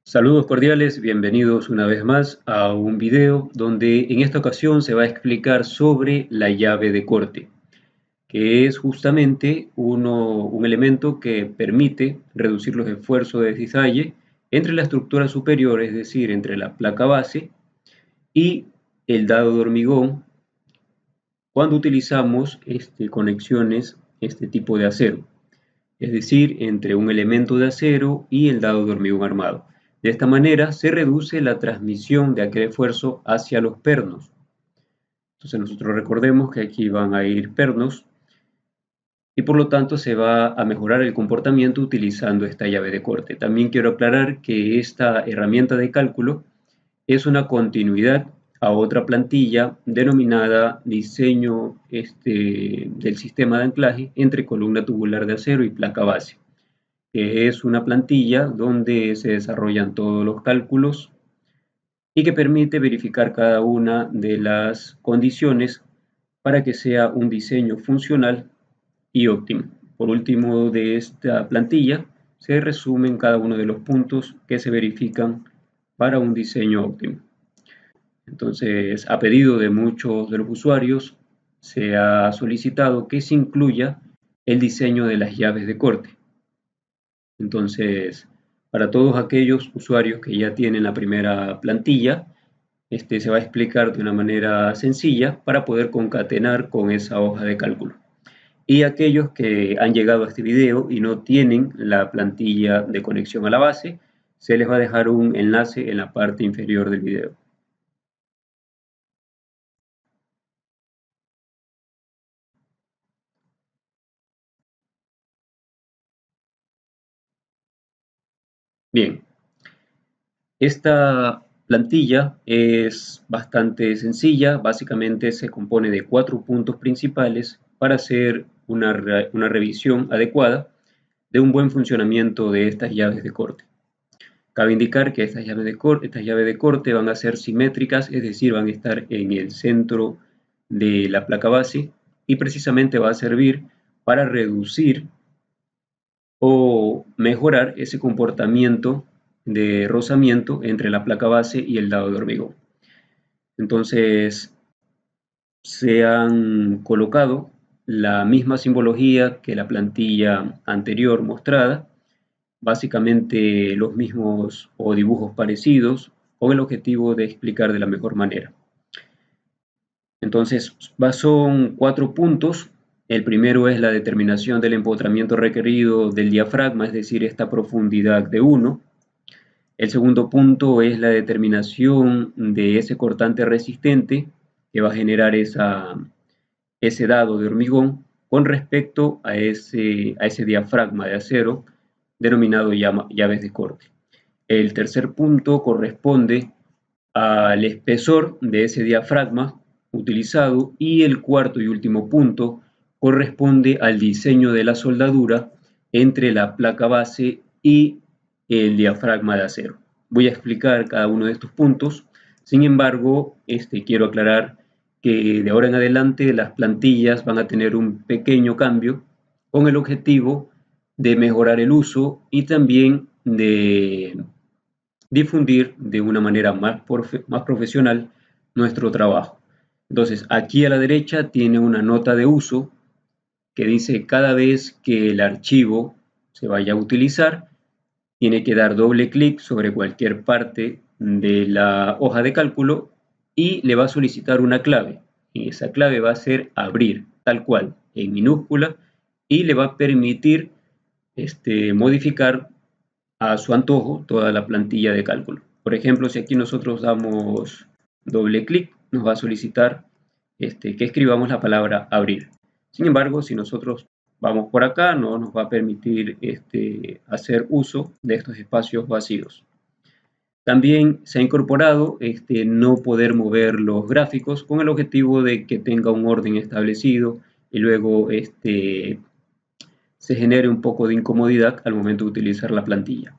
Saludos cordiales, bienvenidos una vez más a un video donde en esta ocasión se va a explicar sobre la llave de corte, que es justamente un elemento que permite reducir los esfuerzos de cizalle entre la estructura superior, es decir, entre la placa base y el dado de hormigón cuando utilizamos conexiones este tipo de acero, es decir, entre un elemento de acero y el dado de hormigón armado. De esta manera se reduce la transmisión de aquel esfuerzo hacia los pernos. Entonces nosotros recordemos que aquí van a ir pernos y por lo tanto se va a mejorar el comportamiento utilizando esta llave de corte. También quiero aclarar que esta herramienta de cálculo es una continuidad a otra plantilla denominada diseño del sistema de anclaje entre columna tubular de acero y placa base, que es una plantilla donde se desarrollan todos los cálculos y que permite verificar cada una de las condiciones para que sea un diseño funcional y óptimo. Por último, de esta plantilla se resumen cada uno de los puntos que se verifican para un diseño óptimo. Entonces, a pedido de muchos de los usuarios, se ha solicitado que se incluya el diseño de las llaves de corte. Entonces, para todos aquellos usuarios que ya tienen la primera plantilla, se va a explicar de una manera sencilla para poder concatenar con esa hoja de cálculo. Y aquellos que han llegado a este video y no tienen la plantilla de conexión a la base, se les va a dejar un enlace en la parte inferior del video. Bien, esta plantilla es bastante sencilla, básicamente se compone de 4 puntos principales para hacer una revisión adecuada de un buen funcionamiento de estas llaves de corte. Cabe indicar que estas llaves de corte van a ser simétricas, es decir, van a estar en el centro de la placa base y precisamente va a servir para reducir o mejorar ese comportamiento de rozamiento entre la placa base y el dado de hormigón. Entonces, se han colocado la misma simbología que la plantilla anterior mostrada, básicamente los mismos o dibujos parecidos, con el objetivo de explicar de la mejor manera. Entonces, son 4 puntos. El primero es la determinación del empotramiento requerido del diafragma, es decir, esta profundidad de 1. El segundo punto es la determinación de ese cortante resistente que va a generar ese dado de hormigón con respecto a ese diafragma de acero denominado llaves de corte. El tercer punto corresponde al espesor de ese diafragma utilizado y el cuarto y último punto corresponde al diseño de la soldadura entre la placa base y el diafragma de acero. Voy a explicar cada uno de estos puntos. Sin embargo, quiero aclarar que de ahora en adelante las plantillas van a tener un pequeño cambio con el objetivo de mejorar el uso y también de difundir de una manera más profesional nuestro trabajo. Entonces, aquí a la derecha tiene una nota de uso que dice cada vez que el archivo se vaya a utilizar, tiene que dar doble clic sobre cualquier parte de la hoja de cálculo y le va a solicitar una clave. Y esa clave va a ser abrir, tal cual, en minúscula, y le va a permitir modificar a su antojo toda la plantilla de cálculo. Por ejemplo, si aquí nosotros damos doble clic, nos va a solicitar que escribamos la palabra abrir. Sin embargo, si nosotros vamos por acá, no nos va a permitir hacer uso de estos espacios vacíos. También se ha incorporado no poder mover los gráficos con el objetivo de que tenga un orden establecido y luego se genere un poco de incomodidad al momento de utilizar la plantilla.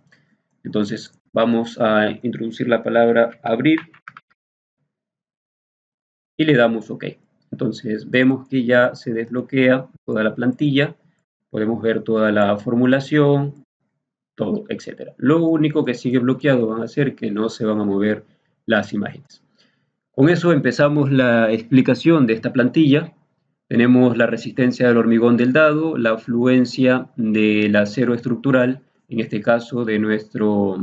Entonces vamos a introducir la palabra abrir y le damos OK. Entonces vemos que ya se desbloquea toda la plantilla, podemos ver toda la formulación, todo, etc. Lo único que sigue bloqueado van a ser que no se van a mover las imágenes. Con eso empezamos la explicación de esta plantilla. Tenemos la resistencia del hormigón del dado, la afluencia del acero estructural, en este caso de nuestro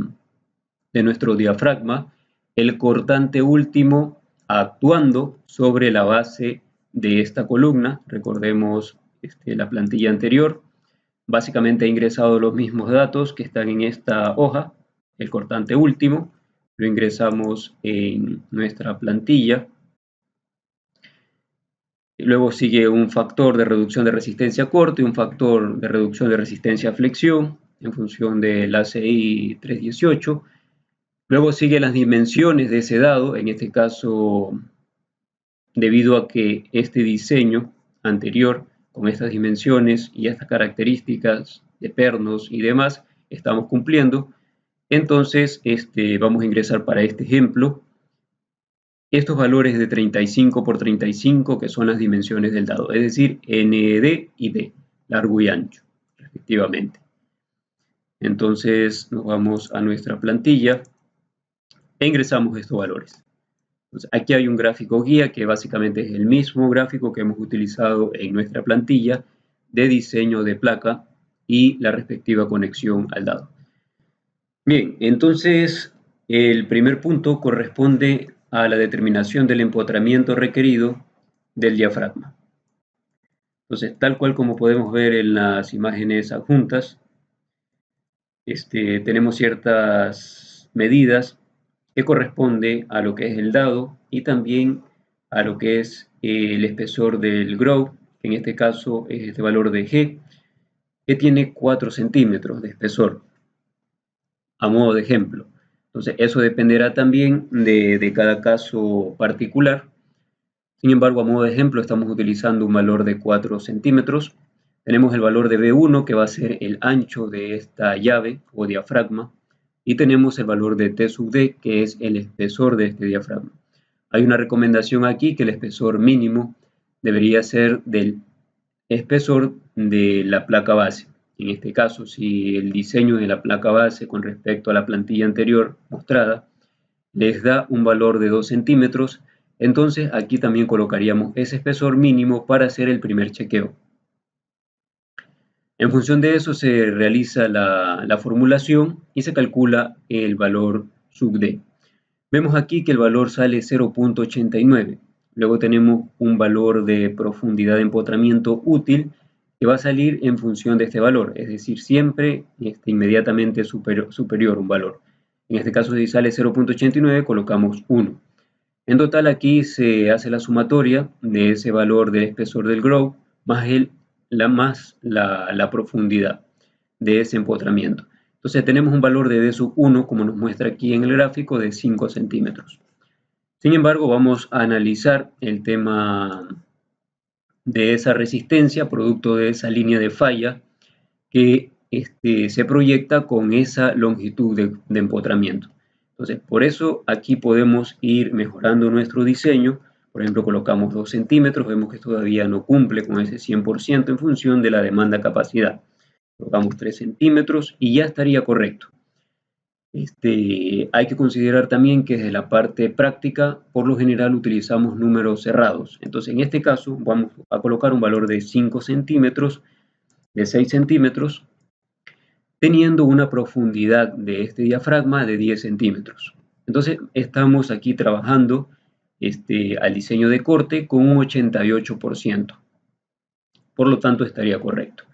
diafragma, el cortante último actuando sobre la base de esta columna. Recordemos la plantilla anterior. Básicamente he ingresado los mismos datos que están en esta hoja, el cortante último, lo ingresamos en nuestra plantilla. Luego sigue un factor de reducción de resistencia a corte y un factor de reducción de resistencia a flexión en función del ACI 318. Luego sigue las dimensiones de ese dado, en este caso debido a que este diseño anterior con estas dimensiones y estas características de pernos y demás estamos cumpliendo. Entonces vamos a ingresar para este ejemplo estos valores de 35 por 35 que son las dimensiones del dado, es decir, ND y D, largo y ancho, respectivamente. Entonces nos vamos a nuestra plantilla e ingresamos estos valores. Entonces, aquí hay un gráfico guía que básicamente es el mismo gráfico que hemos utilizado en nuestra plantilla de diseño de placa y la respectiva conexión al dado. Bien, entonces el primer punto corresponde a la determinación del empotramiento requerido del diafragma. Entonces, tal cual como podemos ver en las imágenes adjuntas, tenemos ciertas medidas que corresponde a lo que es el dado y también a lo que es el espesor del grow, que en este caso es este valor de G, que tiene 4 centímetros de espesor, a modo de ejemplo. Entonces, eso dependerá también de cada caso particular. Sin embargo, a modo de ejemplo, estamos utilizando un valor de 4 centímetros. Tenemos el valor de B1, que va a ser el ancho de esta llave o diafragma, y tenemos el valor de T sub D, que es el espesor de este diafragma. Hay una recomendación aquí que el espesor mínimo debería ser del espesor de la placa base. En este caso, si el diseño de la placa base con respecto a la plantilla anterior mostrada les da un valor de 2 centímetros, entonces aquí también colocaríamos ese espesor mínimo para hacer el primer chequeo. En función de eso se realiza la formulación y se calcula el valor sub D. Vemos aquí que el valor sale 0.89. Luego tenemos un valor de profundidad de empotramiento útil que va a salir en función de este valor, es decir, siempre inmediatamente superior un valor. En este caso, si sale 0.89, colocamos 1. En total, aquí se hace la sumatoria de ese valor del espesor del grow más la profundidad de ese empotramiento. Entonces tenemos un valor de D sub 1, como nos muestra aquí en el gráfico, de 5 centímetros. Sin embargo, vamos a analizar el tema de esa resistencia, producto de esa línea de falla que se proyecta con esa longitud de empotramiento. Entonces, por eso aquí podemos ir mejorando nuestro diseño. Por ejemplo, colocamos 2 centímetros, vemos que todavía no cumple con ese 100% en función de la demanda capacidad. Colocamos 3 centímetros y ya estaría correcto. Hay que considerar también que desde la parte práctica, por lo general utilizamos números cerrados. Entonces, en este caso, vamos a colocar un valor de 5 centímetros, de 6 centímetros, teniendo una profundidad de este diafragma de 10 centímetros. Entonces, estamos aquí trabajando al diseño de corte con un 88%. Por lo tanto, estaría correcto.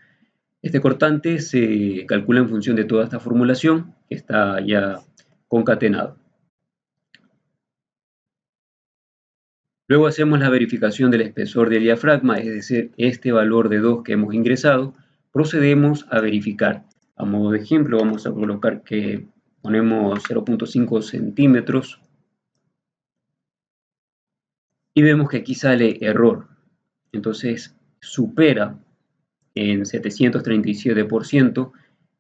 Este cortante se calcula en función de toda esta formulación que está ya concatenado. Luego hacemos la verificación del espesor del diafragma, es decir, este valor de 2 que hemos ingresado, procedemos a verificar. A modo de ejemplo, vamos a colocar que ponemos 0.5 centímetros y vemos que aquí sale error. Entonces, supera en 737%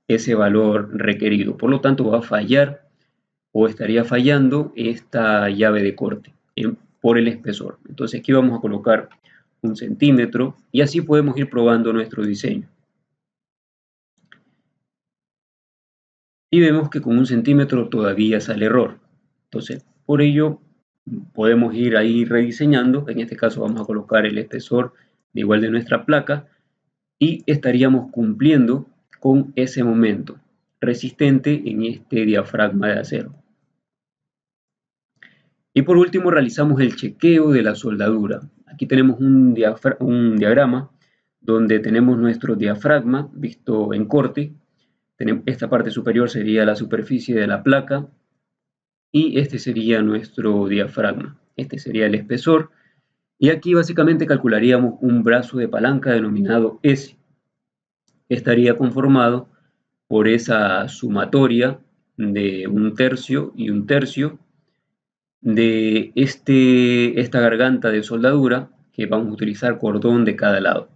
ese valor requerido. Por lo tanto, va a fallar o estaría fallando esta llave de corte por el espesor. Entonces, aquí vamos a colocar 1 centímetro y así podemos ir probando nuestro diseño. y vemos que con 1 centímetro todavía sale error. Entonces, por ello podemos ir ahí rediseñando. En este caso vamos a colocar el espesor de igual de nuestra placa y estaríamos cumpliendo con ese momento resistente en este diafragma de acero. Y por último realizamos el chequeo de la soldadura. Aquí tenemos un diagrama donde tenemos nuestro diafragma visto en corte. Esta parte superior sería la superficie de la placa y este sería nuestro diafragma. Este sería el espesor y aquí básicamente calcularíamos un brazo de palanca denominado S. Estaría conformado por esa sumatoria de 1/3 y 1/3 de esta garganta de soldadura, que vamos a utilizar cordón de cada lado.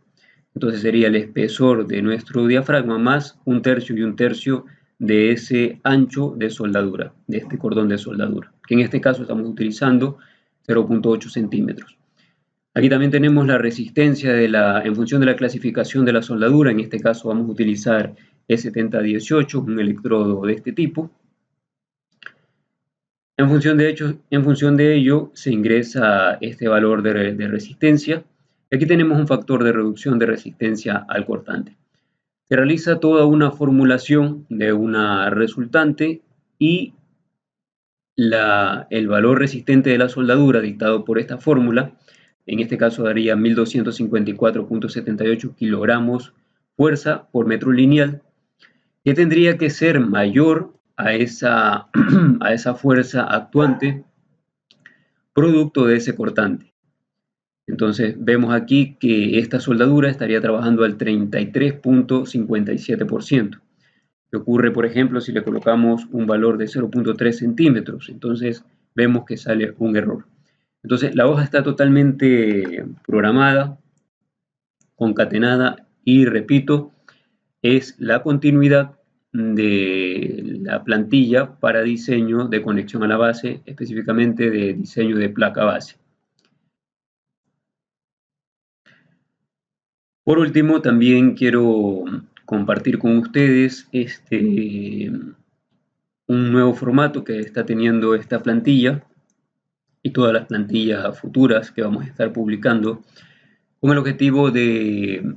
Entonces sería el espesor de nuestro diafragma más 1/3 y 1/3 de ese ancho de soldadura, de este cordón de soldadura, que en este caso estamos utilizando 0.8 centímetros. Aquí también tenemos la resistencia en función de la clasificación de la soldadura. En este caso vamos a utilizar E7018, un electrodo de este tipo. En función de ello se ingresa este valor de resistencia. Aquí tenemos un factor de reducción de resistencia al cortante. Se realiza toda una formulación de una resultante y el valor resistente de la soldadura dictado por esta fórmula, en este caso daría 1254.78 kilogramos fuerza por metro lineal, que tendría que ser mayor a esa fuerza actuante producto de ese cortante. Entonces vemos aquí que esta soldadura estaría trabajando al 33.57%. ¿Qué ocurre, por ejemplo, si le colocamos un valor de 0.3 centímetros? Entonces vemos que sale un error. Entonces la hoja está totalmente programada, concatenada y, repito, es la continuidad de la plantilla para diseño de conexión a la base, específicamente de diseño de placa base. Por último, también quiero compartir con ustedes un nuevo formato que está teniendo esta plantilla y todas las plantillas futuras que vamos a estar publicando, con el objetivo de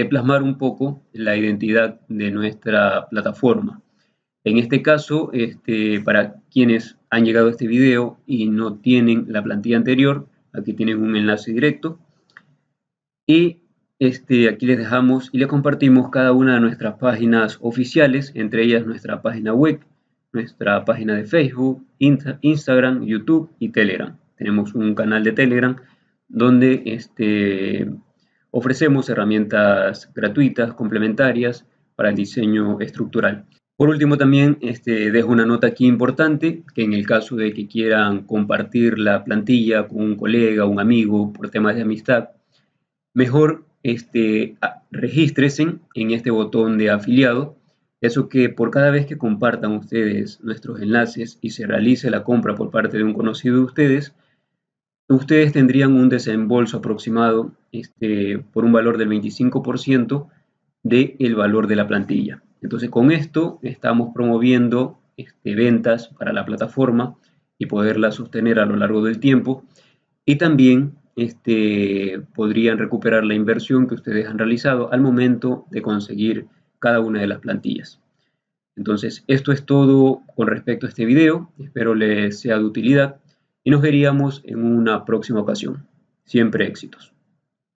plasmar un poco la identidad de nuestra plataforma. En este caso, para quienes han llegado a este video y no tienen la plantilla anterior, aquí tienen un enlace directo y aquí les dejamos y les compartimos cada una de nuestras páginas oficiales, entre ellas nuestra página web, nuestra página de Facebook, Instagram, YouTube y Telegram. Tenemos un canal de Telegram donde ofrecemos herramientas gratuitas, complementarias para el diseño estructural. Por último, también dejo una nota aquí importante, que en el caso de que quieran compartir la plantilla con un colega, un amigo, por temas de amistad, mejor regístresen en este botón de afiliado. Eso que por cada vez que compartan ustedes nuestros enlaces y se realice la compra por parte de un conocido de ustedes tendrían un desembolso aproximado por un valor del 25% del valor de la plantilla. Entonces con esto estamos promoviendo ventas para la plataforma y poderla sostener a lo largo del tiempo, y también podrían recuperar la inversión que ustedes han realizado al momento de conseguir cada una de las plantillas. Entonces esto es todo con respecto a este video. Espero les sea de utilidad y nos veríamos en una próxima ocasión. Siempre éxitos.